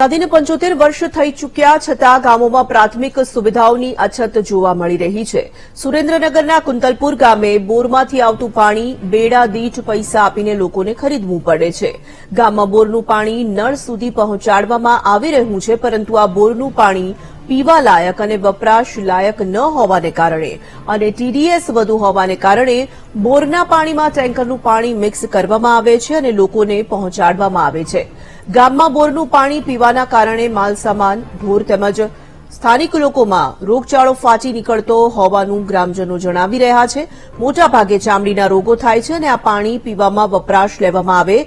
આદિને 75 વર્ષ થઈ ચૂક્યા છતાં ગામોમાં પ્રાથમિક સુવિધાઓની અછત જોવા મળી રહી છે। સુરેન્દ્રનગરના કુંતલપુર ગામે બોરમાંથી આવતું પાણી બેડા દીઠ પૈસા આપીને લોકોને ખરીદવું પડે છે। ગામમાં બોરનું પાણી નળ સુધી પહોંચાડવામાં આવી રહ્યું છે, પરંતુ આ બોરનું પાણી પીવા લાયક અને વપરાશ લાયક ન હોવાને કારણે અને ટીડીએસ વધુ હોવાને કારણે બોરના પાણીમાં ટેન્કરનું પાણી મિક્સ કરવામાં આવે છે અને લોકોને પહોંચાડવામાં આવે છે। ગામમાં બોરનું પાણી પીવાના કારણે માલસામાન, ઢોર તેમજ સ્થાનિક લોકોમાં રોગચાળો ફાટી નીકળતો હોવાનું ગ્રામજનો જણાવી રહ્યા છે। મોટાભાગે ચામડીના રોગો થાય છે અને આ પાણી પીવામાં વપરાશ લેવામાં આવે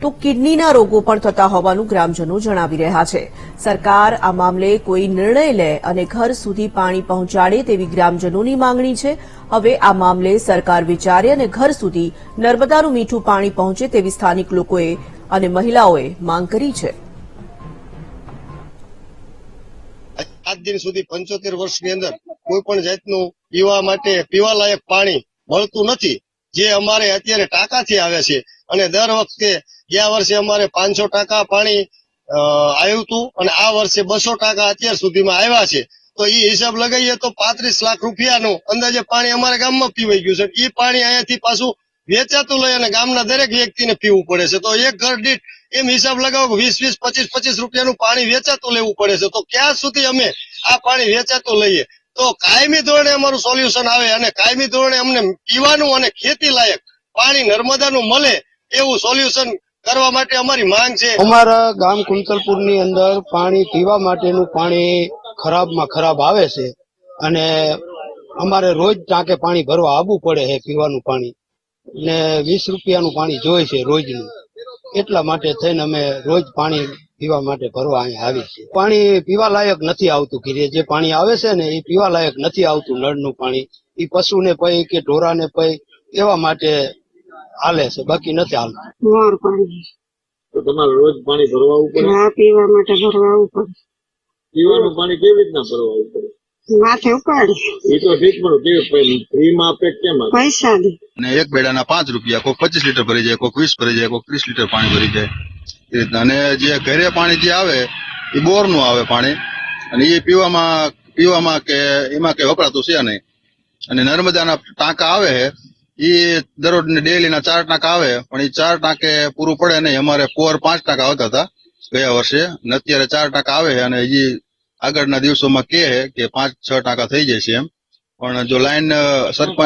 તો કિડનીના રોગો પણ થતા હોવાનું ગ્રામજનો જણાવી રહ્યા છે। સરકાર આ મામલે કોઈ નિર્ણય લે અને ઘર સુધી પાણી પહોંચાડે તેવી ગ્રામજનોની માંગણી છે। હવે આ મામલે સરકાર વિચારે અને ઘર સુધી નર્મદાનું મીઠું પાણી પહોંચે તેવી સ્થાનિક લોકોએ અને મહિલાઓએ માંગ કરી છે। આજ દિન સુધી 75 વર્ષની અંદર કોઈ પણ જાતનું પીવા માટે પીવાલાયક પાણી મળતું નથી, જે અમારે અત્યારે ટાંકાથી આવે છે અને દર વખતે ગયા વર્ષે અમારે 500 ટાંકા પાણી આવ્યું હતું અને આ વર્ષે 200 ટાંકા અત્યાર સુધીમાં આવ્યા છે। તો એ હિસાબ લગાવીએ તો 35 લાખ રૂપિયાનું અંદાજે પાણી અમારા ગામમાં પીવાઈ ગયું છે। એ પાણી અહીંયાથી પાછું વેચાતું લઈ અને ગામના દરેક વ્યક્તિને પીવું પડે છે। તો એક ઘર દીઠ એમ હિસાબ લગાવો 20, 25 રૂપિયાનું પાણી વેચાતું લેવું પડે છે। તો ક્યાં સુધી અમે આ પાણી વેચાતું લઈએ? તો કાયમી ધોરણે અમારું સોલ્યુશન આવે અને કાયમી ધોરણે અમને પીવાનું અને ખેતી લાયક પાણી નર્મદાનું મળે એવું સોલ્યુશન કરવા માટે અમારી માંગ છે। અમારા ગામ કુંતલપુરની અંદર પાણી પીવા માટેનું પાણી ખરાબમાં ખરાબ આવે છે અને અમારે રોજ ટાંકે પાણી ભરવા આવવું પડે છે પીવાનું પાણી, ને 20 રૂપિયાનું પાણી જોઈએ છે રોજનું। એટલા માટે થઈને અમે રોજ પાણી પીવા માટે ભરવા અહીંયા આવી છીએ। પાણી પીવા લાયક નથી આવતું, જે પાણી આવે છે ને એ પીવા લાયક નથી આવતું। નળનું પાણી એ પશુને પઈ કે ઢોરાને પઈ એવા માટે હાલે છે, બાકી નથી હાલતું। તો તમારે રોજ પાણી ભરવા આવવું પડે? હા, પીવા માટે ભરવા આવવું પડે। પીવાનું પાણી કેવી રીતના ભરવા આવવું પડે? માથે ઉપાડે એ તો ઠીક, પણ ફ્રીમાં આપે કેમ? પૈસા દે। અને એક બેડાના 5 રૂપિયા, કોઈ 25 લીટર ભરી જાય, કોઈ 20 ભરી જાય, કોઈ 30 લીટર પાણી ભરી જાય એ રીતના। અને જે ઘરે પાણી જે આવે એ બોરનું આવે પાણી અને એ પીવામાં કે એમાં કઈ વપરાતું છે નહીં। અને નર્મદાના ટાંકા આવે એ દરરોજ ડેલીના 4 ટાંકા આવે, પણ એ 4 ટાંકે પૂરું પડે નહીં। અમારે પોર 5 ટાંકા આવતા હતા ગયા વર્ષે, અને અત્યારે 4 ટાંકા આવે અને હજી આગળના દિવસોમાં કે 5-6 ટાંકા થઈ જાય છે એમ। પણ જો લાઈન સરપંચ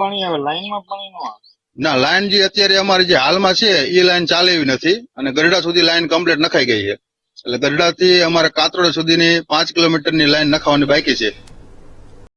પાણી આવે, લાઈનમાં પાણી નો આવે ના, લાઈન જે અત્યારે અમારી જે હાલમાં છે એ લાઈન ચાલે એવી નથી અને ગરડા સુધી લાઈન કમ્પ્લીટ નખાઈ ગઈ છે। એટલે ગરડાથી અમારે કાતરોડ સુધીની 5 કિલોમીટરની લાઈન નખાવાની બાકી છે।